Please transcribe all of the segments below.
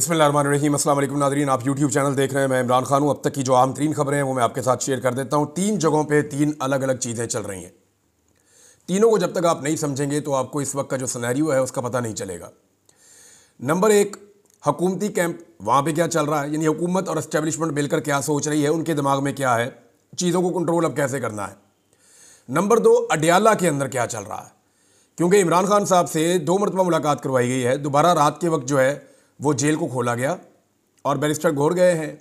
बिस्मिल्लाहिर्रहमानिर्रहीम। अस्सलाम वालेकुम नाज़रीन, आप यूट्यूब चैनल देख रहे हैं। मैं इमरान खान हूँ। अब तक की जो अहम तरीन खबरें हैं वो मैं आपके साथ शेयर कर देता हूँ। 3 जगहों पे 3 अलग अलग चीज़ें चल रही हैं। तीनों को जब तक आप नहीं समझेंगे तो आपको इस वक्त का जो सिनेरियो है उसका पता नहीं चलेगा। नंबर 1, हुकूमती कैंप, वहाँ पर क्या चल रहा है, यानी हुकूमत और एस्टेब्लिशमेंट मिलकर क्या सोच रही है, उनके दिमाग में क्या है, चीज़ों को कंट्रोल अब कैसे करना है। नंबर 2, अडयाला के अंदर क्या चल रहा है, क्योंकि इमरान खान साहब से 2 मरतबा मुलाकात करवाई गई है। दोबारा रात के वक्त जो है वो जेल को खोला गया और बैरिस्टर गौर गए हैं,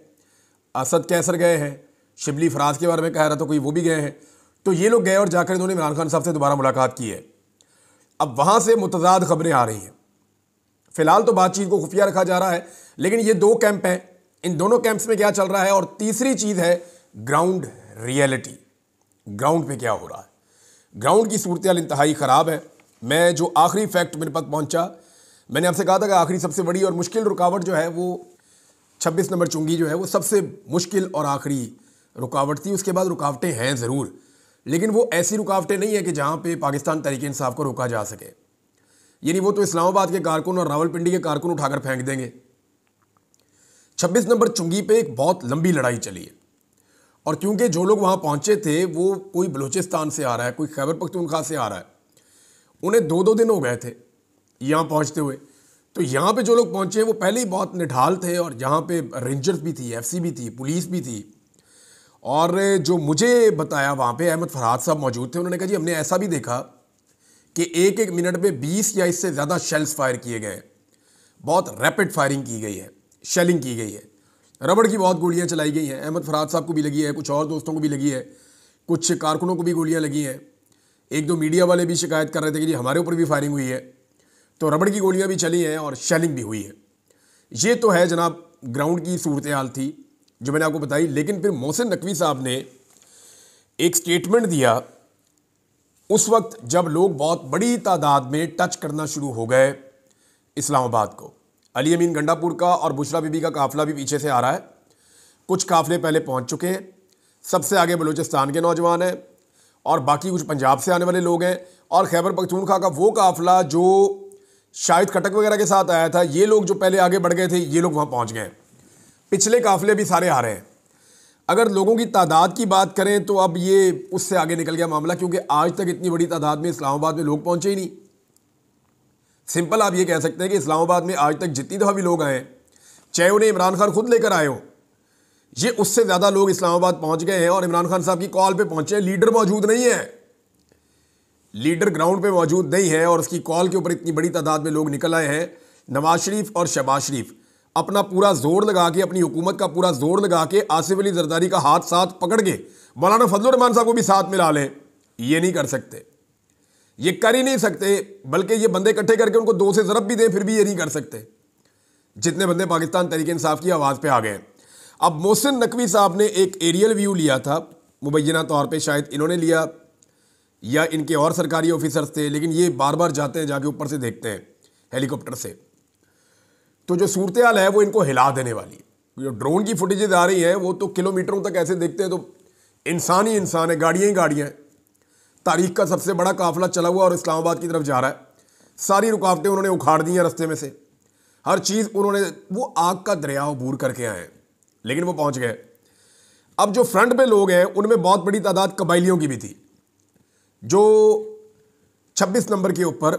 असद कैसर गए हैं, शिबली फराज के बारे में कह रहा था कोई, वो भी गए हैं। तो ये लोग गए और जाकर इन्होंने इमरान खान साहब से दोबारा मुलाकात की है। अब वहाँ से मुतज़ाद खबरें आ रही हैं। फ़िलहाल तो बातचीत को खुफिया रखा जा रहा है, लेकिन ये 2 कैंप हैं, इन दोनों कैंप्स में क्या चल रहा है। और तीसरी चीज़ है ग्राउंड रियलिटी, ग्राउंड पे क्या हो रहा है। ग्राउंड की सूरत इंतहाई ख़राब है। मैं जो आखिरी फैक्ट मेरे पास पहुंचा, मैंने आपसे कहा था कि आखिरी सबसे बड़ी और मुश्किल रुकावट जो है वो 26 नंबर चुंगी जो है वो सबसे मुश्किल और आखिरी रुकावट थी। उसके बाद रुकावटें हैं ज़रूर, लेकिन वो ऐसी रुकावटें नहीं है कि जहाँ पे पाकिस्तान तहरीक-ए-इंसाफ को रोका जा सके। यानी वो तो इस्लामाबाद के कारकुन और रावलपिंडी के कारकुन उठाकर फेंक देंगे। 26 नंबर चुंगी पे एक बहुत लंबी लड़ाई चली है, और क्योंकि जो लोग वहाँ पहुँचे थे वो कोई बलूचिस्तान से आ रहा है, कोई खैबर पख्तूनख्वा से आ रहा है, उन्हें 2-2 दिन हो गए थे यहाँ पहुँचते हुए। तो यहाँ पे जो लोग पहुँचे वो पहले ही बहुत निढाल थे, और यहाँ पे रेंजर्स भी थी, एफसी भी थी, पुलिस भी थी। और जो मुझे बताया वहाँ पे अहमद फरहाद साहब मौजूद थे, उन्होंने कहा जी हमने ऐसा भी देखा कि एक मिनट में 20 या इससे ज़्यादा शेल्स फायर किए गए, बहुत रैपिड फायरिंग की गई है, शेलिंग की गई है, रबड़ की बहुत गोलियाँ चलाई गई हैं। अहमद फरहाद साहब को भी लगी है, कुछ और दोस्तों को भी लगी है, कुछ कारकुनों को भी गोलियाँ लगी हैं। 1-2 मीडिया वाले भी शिकायत कर रहे थे कि जी हमारे ऊपर भी फायरिंग हुई है। तो रबड़ की गोलियां भी चली हैं और शेलिंग भी हुई है। ये तो है जनाब ग्राउंड की सूरत हाल थी जो मैंने आपको बताई। लेकिन फिर मोहसिन नकवी साहब ने एक स्टेटमेंट दिया उस वक्त जब लोग बहुत बड़ी तादाद में टच करना शुरू हो गए इस्लामाबाद को। अली अमीन गंडापुर का और बुशरा बीबी का काफिला भी पीछे से आ रहा है। कुछ काफिले पहले पहुंच चुके हैं, सबसे आगे बलूचिस्तान के नौजवान हैं, और बाकी कुछ पंजाब से आने वाले लोग हैं, और खैबर पख्तूनख्वा का वो काफिला जो शाहिद खटक वगैरह के साथ आया था, ये लोग जो पहले आगे बढ़ गए थे, ये लोग वहाँ पहुँच गए। पिछले काफिले भी सारे आ रहे हैं। अगर लोगों की तादाद की बात करें तो अब ये उससे आगे निकल गया मामला, क्योंकि आज तक इतनी बड़ी तादाद में इस्लामाबाद में लोग पहुँचे ही नहीं। सिंपल आप ये कह सकते हैं कि इस्लामाबाद में आज तक जितनी दफ़ा भी लोग आए, चाहे उन्हें इमरान खान खुद लेकर आए हो, ये उससे ज़्यादा लोग इस्लामाबाद पहुँच गए हैं और इमरान खान साहब की कॉल पर पहुँचे। लीडर मौजूद नहीं है, लीडर ग्राउंड पे मौजूद नहीं है, और उसकी कॉल के ऊपर इतनी बड़ी तादाद में लोग निकल आए हैं। नवाज शरीफ और शहबाज शरीफ अपना पूरा जोर लगा के, अपनी हुकूमत का पूरा जोर लगा के आसिफ अली जरदारी का हाथ साथ पकड़ के मौलाना फजलुर रहमान साहब को भी साथ मिला लें, ये नहीं कर सकते, ये कर ही नहीं सकते। बल्कि ये बंदे इकट्ठे करके उनको 2 से ज़रब भी दें फिर भी ये नहीं कर सकते, जितने बंदे पाकिस्तान तहरीक-ए-इंसाफ की आवाज़ पे आ गए। अब मोहसिन नकवी साहब ने एक एरियल व्यू लिया था, मुबैना तौर पर शायद इन्होंने लिया या इनके और सरकारी ऑफिसर्स थे, लेकिन ये बार बार जाते हैं, जाके ऊपर से देखते हैं हेलीकॉप्टर से। तो जो सूरत हाल है वो इनको हिला देने वाली। जो ड्रोन की फुटेजेज आ रही हैं वो तो किलोमीटरों तक ऐसे देखते हैं तो इंसान ही इंसान है, गाड़ियाँ ही गाड़ियाँ हैं। तारीख का सबसे बड़ा काफिला चला हुआ और इस्लामाबाद की तरफ जा रहा है। सारी रुकावटें उन्होंने उखाड़ दी हैं रास्ते में से, हर चीज़ उन्होंने, वो आग का दरिया अबूर करके आए हैं, लेकिन वो पहुँच गए। अब जो फ्रंट पे लोग हैं उनमें बहुत बड़ी तादाद कबाइलियों की भी थी, जो 26 नंबर के ऊपर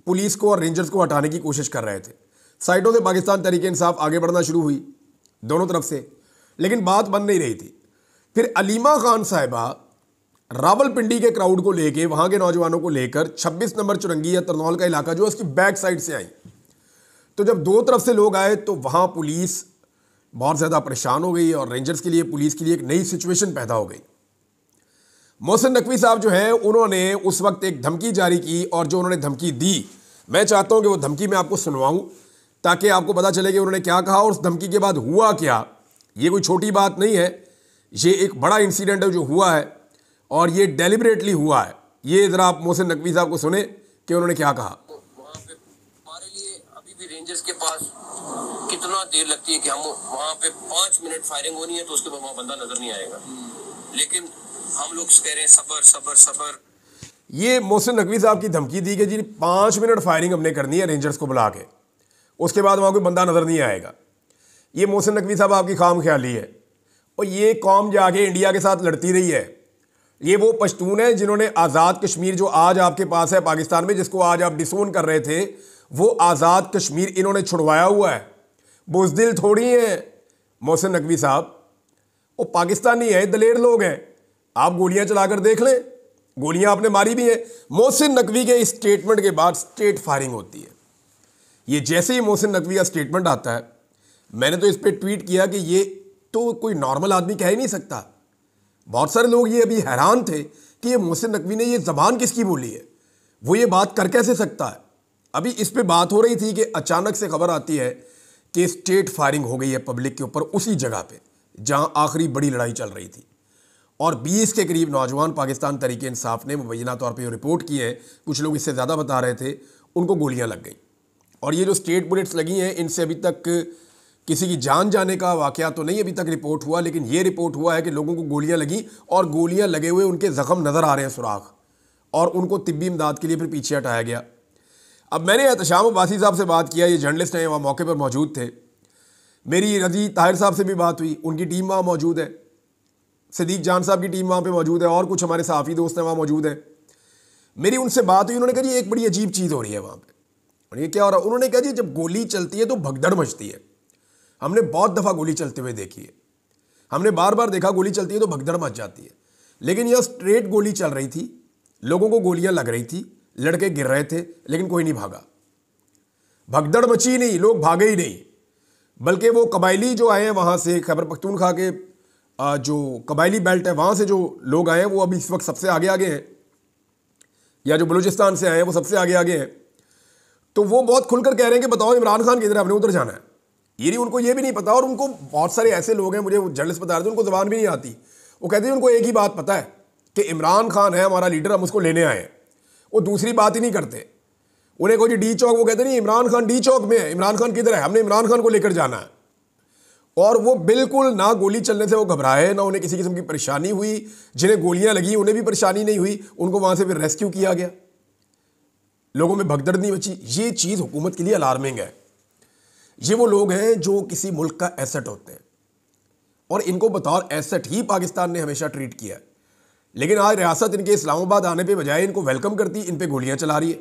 पुलिस को और रेंजर्स को हटाने की कोशिश कर रहे थे। साइडों से पाकिस्तान तहरीक-ए-इंसाफ आगे बढ़ना शुरू हुई दोनों तरफ से, लेकिन बात बन नहीं रही थी। फिर अलीमा खान साहिबा रावलपिंडी के क्राउड को लेके, वहां के नौजवानों को लेकर 26 नंबर चुरंगी या तरनौल का इलाका जो है उसकी बैक साइड से आई। तो जब 2 तरफ से लोग आए तो वहां पुलिस बहुत ज़्यादा परेशान हो गई और रेंजर्स के लिए, पुलिस के लिए एक नई सिचुएशन पैदा हो गई। मोहसिन नकवी साहब जो है उन्होंने उस वक्त एक धमकी जारी की, और जो उन्होंने धमकी दी, मैं चाहता हूं कि वो धमकी मैं आपको सुनवाऊं ताकि आपको पता चले कि उन्होंने क्या कहा और उस धमकी के बाद हुआ क्या। ये कोई छोटी बात नहीं है, ये एक बड़ा इंसिडेंट है जो हुआ है, और ये डेलिबरेटली हुआ है। ये ज़रा आप मोहसिन नकवी साहब को सुने कि उन्होंने क्या कहा। वहाँ पे हमारे लिए अभी भी रेंजर्स के पास कितना देर लगती है कि हम वहाँ पे 5 मिनट फायरिंग होनी है तो उसके बाद वहाँ बंदा नजर नहीं आएगा, लेकिन हम लोग कह रहे हैं सबर सबर सबर। ये मोहसिन नकवी साहब की धमकी दी कि जी 5 मिनट फायरिंग हमने करनी है रेंजर्स को बुला के। उसके बाद वहाँ कोई बंदा नज़र नहीं आएगा। ये मोहसिन नकवी साहब आपकी खाम ख्याली है। और ये कौम जाके इंडिया के साथ लड़ती रही है। ये वो पश्तून है जिन्होंने आज़ाद कश्मीर जो आज आपके पास है पाकिस्तान में, जिसको आज आप डिसोन कर रहे थे, वो आज़ाद कश्मीर इन्होंने छुड़वाया हुआ है। बुज़दिल थोड़ी है मोहसिन नकवी साहब, वो पाकिस्तानी है, दलेर लोग हैं। आप गोलियां चलाकर देख लें, गोलियां आपने मारी भी हैं। मोहसिन नकवी के इस स्टेटमेंट के बाद स्टेट फायरिंग होती है। ये जैसे ही मोहसिन नकवी का स्टेटमेंट आता है, मैंने तो इस पर ट्वीट किया कि ये तो कोई नॉर्मल आदमी कह ही नहीं सकता। बहुत सारे लोग ये अभी हैरान थे कि ये मोहसिन नकवी ने ये ज़बान किसकी बोली है, वो ये बात कर कैसे सकता है। अभी इस पे बात हो रही थी कि अचानक से खबर आती है कि स्टेट फायरिंग हो गई है पब्लिक के ऊपर, उसी जगह पे जहां आखिरी बड़ी लड़ाई चल रही थी। और 20 के करीब नौजवान पाकिस्तान तरीके इंसाफ ने मुबैना तौर पे रिपोर्ट की है, कुछ लोग इससे ज़्यादा बता रहे थे, उनको गोलियां लग गई। और ये जो स्टेट बुलेट्स लगी हैं, इनसे अभी तक किसी की जान जाने का वाकया तो नहीं अभी तक रिपोर्ट हुआ, लेकिन ये रिपोर्ट हुआ है कि लोगों को गोलियां लगी और गोलियां लगे हुए उनके ज़ख्म नज़र आ रहे हैं, सुराख, और उनको तिब्बी इमदाद के लिए फिर पीछे हटाया गया। अब मैंने एहतशाम अब्बासी साहब से बात किया, ये जर्नलिस्ट हैं, वहाँ मौके पर मौजूद थे। मेरी रज़ी ताहिर साहब से भी बात हुई, उनकी टीम वहाँ मौजूद है, सदीक जान साहब की टीम वहाँ पे मौजूद है, और कुछ हमारे सहाफ़ी दोस्त हैं वहाँ मौजूद हैं। मेरी उनसे बात हुई, उन्होंने कहा जी एक बड़ी अजीब चीज़ हो रही है वहाँ पे। और ये क्या हो रहा है? उन्होंने कहा जी जब गोली चलती है तो भगदड़ मचती है। हमने बहुत दफ़ा गोली चलते हुए देखी है, हमने बार बार देखा गोली चलती है तो भगदड़ मच जाती है। लेकिन यह स्ट्रेट गोली चल रही थी, लोगों को गोलियां लग रही थी, लड़के गिर रहे थे, लेकिन कोई नहीं भागा, भगदड़ मची नहीं, लोग भागे ही नहीं। बल्कि वो कबायली जो आए हैं वहाँ से, खैबर पख्तूनख्वा के जो कबायली बेल्ट है वहाँ से जो लोग आए हैं, वो अभी इस वक्त सबसे आगे आगे हैं, या जो बलूचिस्तान से आए हैं वो सबसे आगे आगे हैं। तो वो बहुत खुलकर कह रहे हैं कि बताओ इमरान खान किधर है, हमने उधर जाना है। ये नहीं, उनको ये भी नहीं पता। और उनको बहुत सारे ऐसे लोग हैं, मुझे जर्नलिस्ट बता रहे थे, उनको ज़बान भी नहीं आती। वो कहते हैं उनको एक ही बात पता है कि इमरान खान है हमारा लीडर, हम उसको लेने आए हैं। वो दूसरी बात ही नहीं करते। उन्हें कोई डी चौक, वो कहते नहीं इमरान खान डी चौक में है, इमरान खान किधर है, हमने इमरान खान को लेकर जाना है। और वो बिल्कुल ना गोली चलने से वो घबराए, ना उन्हें किसी किस्म की परेशानी हुई। जिन्हें गोलियां लगी उन्हें भी परेशानी नहीं हुई, उनको वहां से फिर रेस्क्यू किया गया, लोगों में भगदड़ नहीं मची। ये चीज़ हुकूमत के लिए अलार्मिंग है। ये वो लोग हैं जो किसी मुल्क का एसेट होते हैं, और इनको बतौर एसेट ही पाकिस्तान ने हमेशा ट्रीट किया है। लेकिन आज रियासत इनके इस्लामाबाद आने पे बजाय इनको वेलकम करती, इन पे गोलियां चला रही है।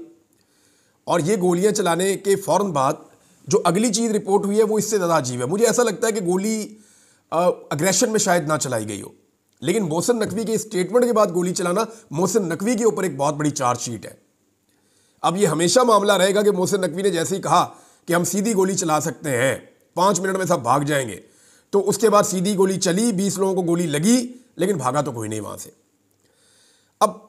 और ये गोलियां चलाने के फ़ौरन बाद जो अगली चीज़ रिपोर्ट हुई है वो इससे ज़्यादा अजीब है। मुझे ऐसा लगता है कि गोली अग्रेशन में शायद ना चलाई गई हो, लेकिन मोहसिन नकवी के स्टेटमेंट के बाद गोली चलाना मोहसिन नकवी के ऊपर एक बहुत बड़ी चार्जशीट है। अब ये हमेशा मामला रहेगा कि मोहसिन नकवी ने जैसे ही कहा कि हम सीधी गोली चला सकते हैं, 5 मिनट में सब भाग जाएंगे, तो उसके बाद सीधी गोली चली, 20 लोगों को गोली लगी, लेकिन भागा तो कोई नहीं वहाँ से। अब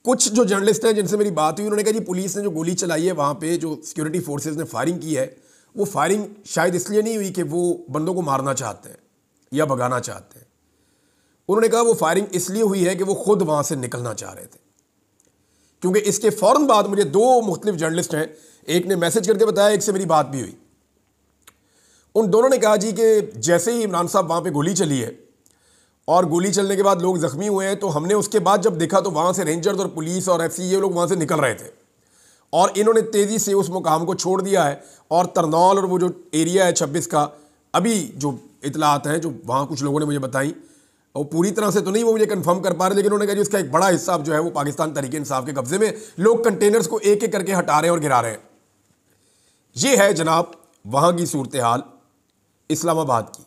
कुछ जो जर्नलिस्ट हैं जिनसे मेरी बात हुई, उन्होंने कहा जी पुलिस ने जो गोली चलाई है वहाँ पे, जो सिक्योरिटी फोर्सेस ने फायरिंग की है, वो फायरिंग शायद इसलिए नहीं हुई कि वो बंदों को मारना चाहते हैं या भगाना चाहते हैं। उन्होंने कहा वो फायरिंग इसलिए हुई है कि वो खुद वहाँ से निकलना चाह रहे थे। क्योंकि इसके फ़ौरन बाद मुझे 2 मुख्तलिफ जर्नलिस्ट हैं, एक ने मैसेज करके बताया, एक से मेरी बात भी हुई। उन दोनों ने कहा जी कि जैसे ही इमरान साहब वहाँ पे गोली चली है और गोली चलने के बाद लोग ज़ख्मी हुए हैं, तो हमने उसके बाद जब देखा तो वहाँ से रेंजर्स और पुलिस और FC ये लोग वहाँ से निकल रहे थे, और इन्होंने तेज़ी से उस मुकाम को छोड़ दिया है। और तरनौल और वो जो एरिया है 26 का, अभी जो इतलात हैं जो वहाँ कुछ लोगों ने मुझे बताई, और पूरी तरह से तो नहीं वो मुझे कंफर्म कर पा रहे, लेकिन उन्होंने कहा जी उसका एक बड़ा हिस्सा जो है वो पाकिस्तान तरीके इंसाफ के कब्जे में, लोग कंटेनर्स को एक एक करके हटा रहे हैं और गिरा रहे हैं। ये है जनाब वहाँ की सूरत हाल इस्लामाबाद की।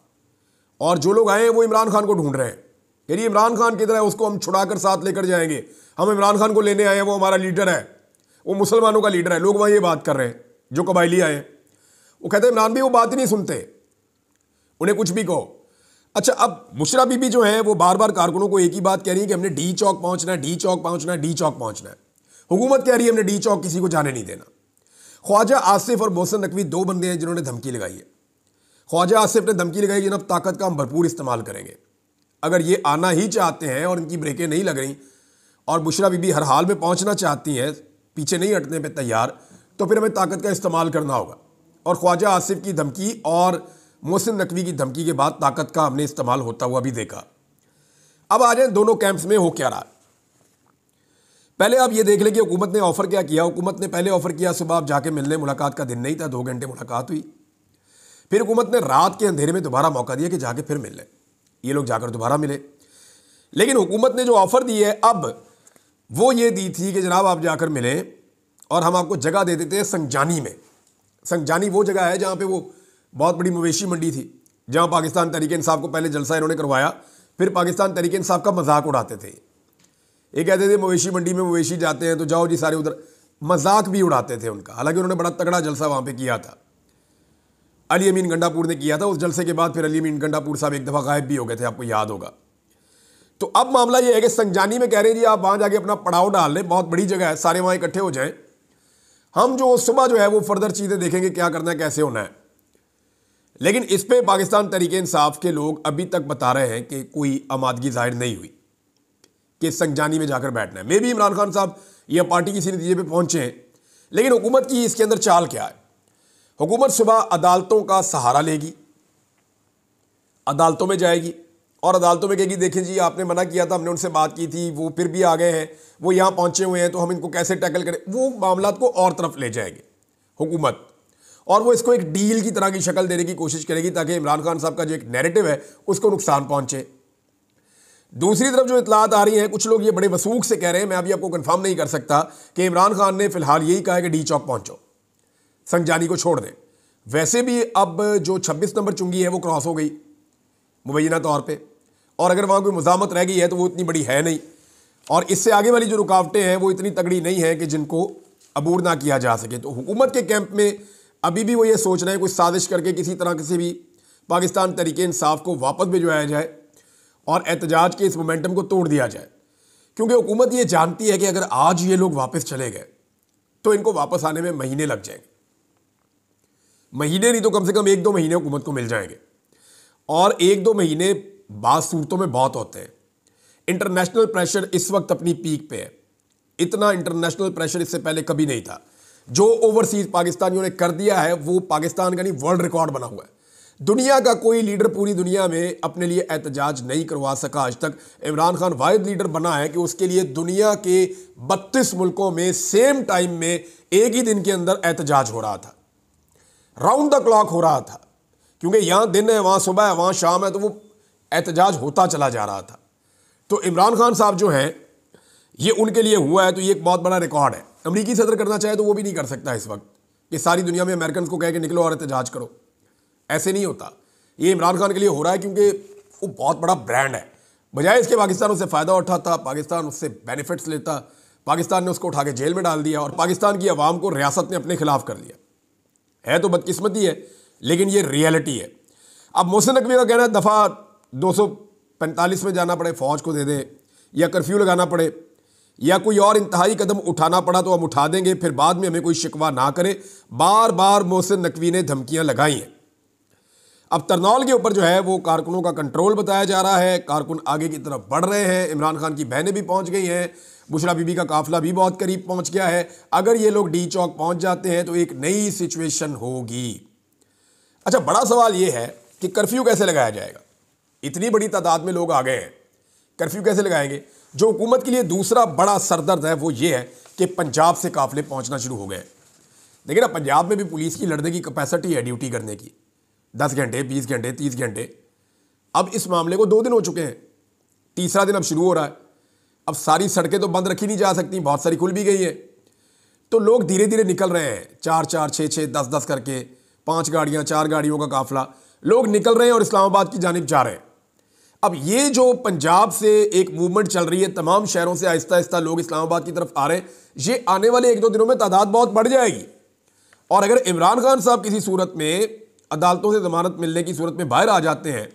और जो लोग आए हैं वो इमरान खान को ढूंढ रहे हैं, यानी इमरान खान किधर है, उसको हम छुड़ा कर साथ लेकर जाएंगे, हम इमरान खान को लेने आए हैं, वो हमारा लीडर है, वो मुसलमानों का लीडर है। लोग वहाँ ये बात कर रहे हैं जो कबायली आए हैं। वो कहते हैं इमरान भी वो बात ही नहीं सुनते, उन्हें कुछ भी कहो। अच्छा, अब बुशरा बीबी जो है वो बार बार कारकुनों को एक ही बात कह रही है कि हमने डी चौक पहुंचना है, डी चौक पहुंचना है, डी चौक पहुंचना है। हुकूमत कह रही है हमने डी चौक किसी को जाने नहीं देना। ख्वाजा आसिफ और मोहसिन नकवी 2 बंदे हैं जिन्होंने धमकी लगाई है। ख्वाजा आसिफ ने धमकी लगाई कि जनाब ताकत का हम भरपूर इस्तेमाल करेंगे, अगर ये आना ही चाहते हैं और इनकी ब्रेकें नहीं लग रही और बुशरा बीबी हर हाल में पहुँचना चाहती हैं, पीछे नहीं हटने पर तैयार, तो फिर हमें ताकत का इस्तेमाल करना होगा। और ख्वाजा आसिफ की धमकी और मोहसिन नकवी की धमकी के बाद ताकत का हमने इस्तेमाल होता हुआ भी देखा। अब आ जाए दोनों कैंप्स में हो क्या रहा। पहले आप ये देख लें कि हुकूमत ने ऑफ़र क्या किया। हुकूमत ने पहले ऑफ़र किया सुबह आप जाके मिलने, मुलाकात का दिन नहीं था, 2 घंटे मुलाकात हुई। फिर हुकूमत ने रात के अंधेरे में दोबारा मौका दिया कि जाके फिर मिल लें। ये लोग जाकर दोबारा मिले, लेकिन हुकूमत ने जो ऑफ़र दी है अब वो ये दी थी कि जनाब आप जाकर मिलें और हम आपको जगह दे देते हैं संजानी में। संजानी वो जगह है जहाँ पे वो बहुत बड़ी मवेशी मंडी थी, जहाँ पाकिस्तान तहरीक इंसाफ को पहले जलसा इन्होंने करवाया, फिर पाकिस्तान तहरीक इंसाफ का मजाक उड़ाते थे। ये कहते थे मवेशी मंडी में मवेशी जाते हैं तो जाओ जी सारे उधर, मजाक भी उड़ाते थे उनका। हालांकि उन्होंने बड़ा तगड़ा जलसा वहाँ पे किया था, अली अमीन गंडापुर ने किया था। उस जलसे के बाद फिर अली अमीन गंडापुर साहब एक दफ़ा गायब भी हो गए थे, आपको याद होगा। तो अब मामला ये है कि संजानी में कह रहे हैं जी आप वहाँ जाके अपना पड़ाव डाल लें, बहुत बड़ी जगह है, सारे वहाँ इकट्ठे हो जाएं, हम जो सुबह जो है वो फर्दर चीज़ें देखेंगे क्या करना है, कैसे होना है। लेकिन इस पे पाकिस्तान तहरीक इंसाफ के लोग अभी तक बता रहे हैं कि कोई आमादगी जाहिर नहीं हुई कि संजानी में जाकर बैठना है। मे भी इमरान खान साहब या पार्टी किसी नतीजे पे पहुंचे हैं, लेकिन हुकूमत की इसके अंदर चाल क्या है। हुकूमत सुबह अदालतों का सहारा लेगी, अदालतों में जाएगी और अदालतों में कहेगी देखें जी आपने मना किया था, हमने उनसे बात की थी, वो फिर भी आ गए हैं, वो यहाँ पहुंचे हुए हैं, तो हम इनको कैसे टैकल करें। वो मामला को और तरफ ले जाएंगे हुकूमत, और वो इसको एक डील की तरह की शक्ल देने की कोशिश करेगी ताकि इमरान खान साहब का जो एक नैरेटिव है उसको नुकसान पहुंचे। दूसरी तरफ जो इतलात आ रही हैं, कुछ लोग ये बड़े वसूख से कह रहे हैं, मैं अभी आपको कंफर्म नहीं कर सकता, कि इमरान खान ने फिलहाल यही कहा है कि डी चौक पहुंचो, संजानी को छोड़ दें। वैसे भी अब जो 26 नंबर चुंगी है वो क्रॉस हो गई मुबैना तौर पे, और अगर वहाँ कोई मुज़ामत रह गई है तो वो इतनी बड़ी है नहीं, और इससे आगे वाली जो रुकावटें हैं वो इतनी तगड़ी नहीं है कि जिनको अबूर ना किया जा सके। तो हुकूमत के कैंप में अभी भी वो ये सोच रहे हैं कोई साजिश करके किसी तरह किसी भी पाकिस्तान तहरीक इंसाफ को वापस भिजवाया जाए और एहतजाज के इस मोमेंटम को तोड़ दिया जाए, क्योंकि हुकूमत ये जानती है कि अगर आज ये लोग वापस चले गए तो इनको वापस आने में महीने लग जाएंगे, महीने नहीं तो कम से कम 1-2 महीने हुकूमत को मिल जाएंगे, और 1-2 महीने बाज़ सूरतों में बहुत होते हैं। इंटरनेशनल प्रेशर इस वक्त अपनी पीक पे है, इतना इंटरनेशनल प्रेशर इससे पहले कभी नहीं था। जो ओवरसीज पाकिस्तानियों ने कर दिया है वो पाकिस्तान का नहीं वर्ल्ड रिकॉर्ड बना हुआ है। दुनिया का कोई लीडर पूरी दुनिया में अपने लिए एहतजाज नहीं करवा सका आज तक। इमरान खान वाहिद लीडर बना है कि उसके लिए दुनिया के 32 मुल्कों में सेम टाइम में एक ही दिन के अंदर एहतजाज हो रहा था, राउंड द क्लॉक हो रहा था, क्योंकि यहाँ दिन है, वहाँ सुबह है, वहाँ शाम है, तो वो एहतजाज होता चला जा रहा था। तो इमरान खान साहब जो हैं ये उनके लिए हुआ है, तो ये एक बहुत बड़ा रिकॉर्ड है। अमरीकी सदर करना चाहे तो वो भी नहीं कर सकता इस वक्त कि सारी दुनिया में अमेरिकन को कह के निकलो और एहतजाज करो, ऐसे नहीं होता। ये इमरान खान के लिए हो रहा है क्योंकि वो बहुत बड़ा ब्रांड है। बजाय इसके पाकिस्तान उससे फ़ायदा उठाता, पाकिस्तान उससे बेनिफिट्स लेता, पाकिस्तान ने उसको उठा के जेल में डाल दिया और पाकिस्तान की आवाम को रियासत ने अपने खिलाफ कर लिया। है तो बदकिस्मती है, लेकिन ये रियलिटी है। अब मोहसिन नकवी का कहना है दफ़ा 245 में जाना पड़े, फ़ौज को दे दें, या कर्फ्यू लगाना पड़े, या कोई और इंतहाई कदम उठाना पड़ा तो हम उठा देंगे, फिर बाद में हमें कोई शिकवा ना करे। बार बार मोहसिन नकवी ने धमकियां लगाई हैं। अब तरनौल के ऊपर जो है वो कारकुनों का कंट्रोल बताया जा रहा है, कारकुन आगे की तरफ बढ़ रहे हैं, इमरान खान की बहनें भी पहुंच गई हैं, बुशरा बीबी का काफिला भी बहुत करीब पहुंच गया है। अगर ये लोग डी चौक पहुंच जाते हैं तो एक नई सिचुएशन होगी। अच्छा, बड़ा सवाल ये है कि कर्फ्यू कैसे लगाया जाएगा। इतनी बड़ी तादाद में लोग आ गए हैं, कर्फ्यू कैसे लगाएंगे। जो हुकूमत के लिए दूसरा बड़ा सरदर्द है वो ये है कि पंजाब से काफिले पहुंचना शुरू हो गए। देखिए ना, पंजाब में भी पुलिस की लड़ने की कैपेसिटी है ड्यूटी करने की, 10 घंटे, 20 घंटे, 30 घंटे। अब इस मामले को 2 दिन हो चुके हैं, तीसरा दिन अब शुरू हो रहा है। अब सारी सड़कें तो बंद रखी नहीं जा सकती, बहुत सारी खुल भी गई है, तो लोग धीरे धीरे निकल रहे हैं, 4-4, 6-6, 10-10 करके, 5 गाड़ियां, 4 गाड़ियों का काफिला, लोग निकल रहे हैं और इस्लामाबाद की जानिब जा रहे हैं। अब ये जो पंजाब से एक मूवमेंट चल रही है, तमाम शहरों से आहिस्ता आहिस्ता लोग इस्लामाबाद की तरफ आ रहे हैं, ये आने वाले 1-2 दिनों में तादाद बहुत बढ़ जाएगी। और अगर इमरान खान साहब किसी सूरत में अदालतों से जमानत मिलने की सूरत में बाहर आ जाते हैं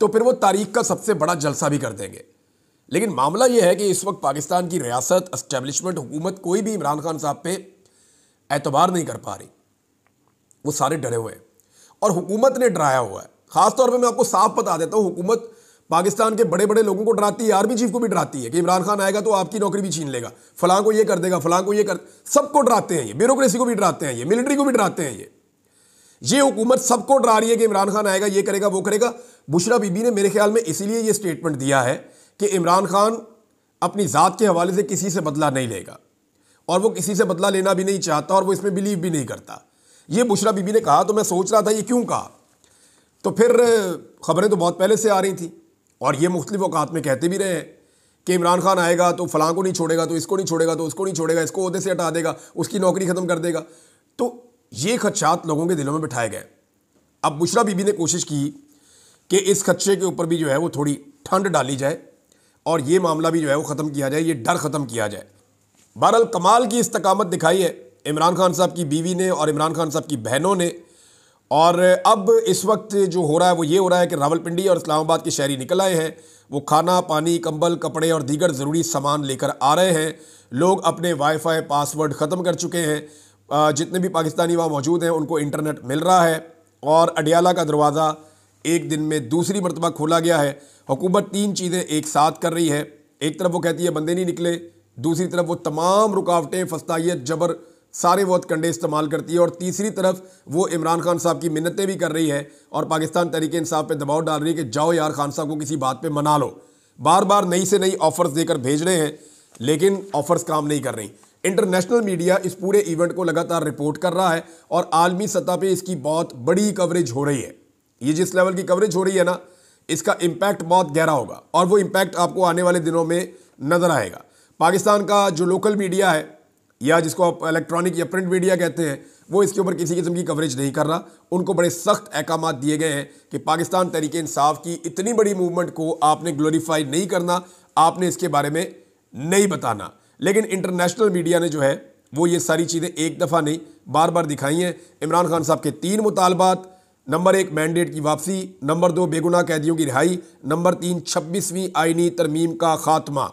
तो फिर वो तारीख का सबसे बड़ा जलसा भी कर देंगे। लेकिन मामला ये है कि इस वक्त पाकिस्तान की रियासत, एस्टेब्लिशमेंट, हुकूमत कोई भी इमरान खान साहब पे एतबार नहीं कर पा रही। वो सारे डरे हुए हैं और हुकूमत ने डराया हुआ है। खासतौर पर मैं आपको साफ बता देता हूँ, हुकूमत पाकिस्तान के बड़े बड़े लोगों को डराती है, आर्मी चीफ को भी डराती है कि इमरान खान आएगा तो आपकी नौकरी भी छीन लेगा, फलां को ये कर देगा, फलां को ये कर, सबको डराते हैं ये, ब्यूरोक्रेसी को भी डराते हैं ये, मिलिट्री को भी डराते हैं ये हुकूमत सबको डरा रही है कि इमरान खान आएगा, ये करेगा, वो करेगा। बुशरा बीबी ने मेरे ख्याल में इसीलिए ये स्टेटमेंट दिया है कि इमरान खान अपनी ज़ात के हवाले से किसी से बदला नहीं लेगा और वो किसी से बदला लेना भी नहीं चाहता और वो इसमें बिलीव भी नहीं करता। ये बुशरा बीबी ने कहा तो मैं सोच रहा था ये क्यों कहा, तो फिर खबरें तो बहुत पहले से आ रही थी और ये मुख्तलिफ औकात में कहते भी रहे हैं कि इमरान खान आएगा तो फलां को नहीं छोड़ेगा, तो इसको नहीं छोड़ेगा, तो उसको नहीं छोड़ेगा, इसको ओहदे से हटा देगा, उसकी नौकरी ख़त्म कर देगा। तो ये खदशात लोगों के दिलों में बिठाए गए। अब बुशरा बीबी ने कोशिश की कि इस खदशे के ऊपर भी जो है वो थोड़ी ठंड डाली जाए और ये मामला भी जो है वो ख़त्म किया जाए, ये डर ख़त्म किया जाए। बहरहाल कमाल की इस्तकामत दिखाई है इमरान खान साहब की बीवी ने और इमरान खान साहब की बहनों ने। और अब इस वक्त जो हो रहा है वो ये हो रहा है कि रावलपिंडी और इस्लामाबाद के शहरी निकल आए हैं। वो खाना, पानी, कंबल, कपड़े और दीगर ज़रूरी सामान लेकर आ रहे हैं। लोग अपने वाईफाई पासवर्ड ख़त्म कर चुके हैं। जितने भी पाकिस्तानी वहाँ मौजूद हैं उनको इंटरनेट मिल रहा है और अडियाला का दरवाज़ा एक दिन में दूसरी मरतबा खोला गया है। हुकूमत 3 चीज़ें एक साथ कर रही है। एक तरफ वो कहती है बंदे नहीं निकले, दूसरी तरफ वो तमाम रुकावटें, फस्तायत, जबर, सारे बहुत कंडे इस्तेमाल करती है और तीसरी तरफ वो इमरान खान साहब की मिन्नतें भी कर रही है और पाकिस्तान तहरीक इंसाफ पे दबाव डाल रही है कि जाओ यार खान साहब को किसी बात पे मना लो। बार बार नई से नई ऑफर्स देकर भेज रहे हैं लेकिन ऑफर्स काम नहीं कर रही। इंटरनेशनल मीडिया इस पूरे इवेंट को लगातार रिपोर्ट कर रहा है और आलमी सतह पर इसकी बहुत बड़ी कवरेज हो रही है। ये जिस लेवल की कवरेज हो रही है ना, इसका इम्पैक्ट बहुत गहरा होगा और वो इम्पैक्ट आपको आने वाले दिनों में नज़र आएगा। पाकिस्तान का जो लोकल मीडिया है या जिसको आप इलेक्ट्रॉनिक या प्रिंट मीडिया कहते हैं, वो इसके ऊपर किसी किस्म की कवरेज नहीं कर रहा। उनको बड़े सख्त अहकाम दिए गए हैं कि पाकिस्तान तहरीक इंसाफ की इतनी बड़ी मूवमेंट को आपने ग्लोरीफाई नहीं करना, आपने इसके बारे में नहीं बताना। लेकिन इंटरनेशनल मीडिया ने जो है वो ये सारी चीज़ें एक दफ़ा नहीं बार बार दिखाई हैं। इमरान खान साहब के 3 मुतालबात, नंबर 1 मैंडेट की वापसी, नंबर 2 बेगुनाह कैदियों की रिहाई, नंबर 3 26वीं आईनी तरमीम का खात्मा।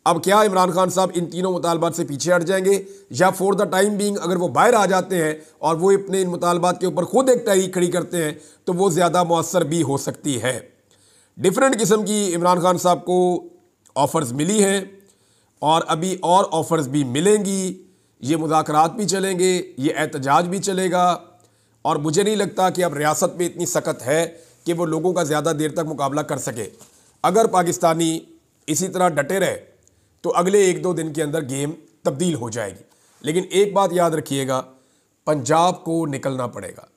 अब क्या इमरान खान साहब इन तीनों मुतालबात से पीछे हट जाएंगे या फॉर द टाइम बीइंग अगर वो बाहर आ जाते हैं और वो अपने इन मुतालबात के ऊपर खुद एक तहरीक खड़ी करते हैं तो वो ज़्यादा मौसर भी हो सकती है। डिफरेंट किस्म की इमरान खान साहब को ऑफ़र्स मिली हैं और अभी और ऑफ़र्स भी मिलेंगी। ये मुज़ाकरात भी चलेंगे, ये एहतजाज भी चलेगा और मुझे नहीं लगता कि अब रियासत में इतनी सख्त है कि वो लोगों का ज़्यादा देर तक मुकाबला कर सके। अगर पाकिस्तानी इसी तरह डटे रहे तो अगले 1-2 दिन के अंदर गेम तब्दील हो जाएगी। लेकिन एक बात याद रखिएगा, पंजाब को निकलना पड़ेगा।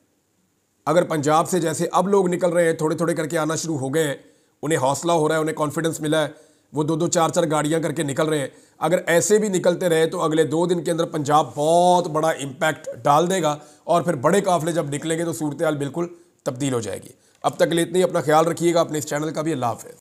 अगर पंजाब से जैसे अब लोग निकल रहे हैं, थोड़े थोड़े करके आना शुरू हो गए हैं, उन्हें हौसला हो रहा है, उन्हें कॉन्फिडेंस मिला है, वो 2-2 4-4 गाड़ियां करके निकल रहे हैं। अगर ऐसे भी निकलते रहे तो अगले 2 दिन के अंदर पंजाब बहुत बड़ा इम्पैक्ट डाल देगा और फिर बड़े काफिले जब निकलेंगे तो सूरत हाल बिल्कुल तब्दील हो जाएगी। अब तक के लिए इतनी, अपना ख्याल रखिएगा, अपने इस चैनल का भी। अल्लाह हाफ़िज़।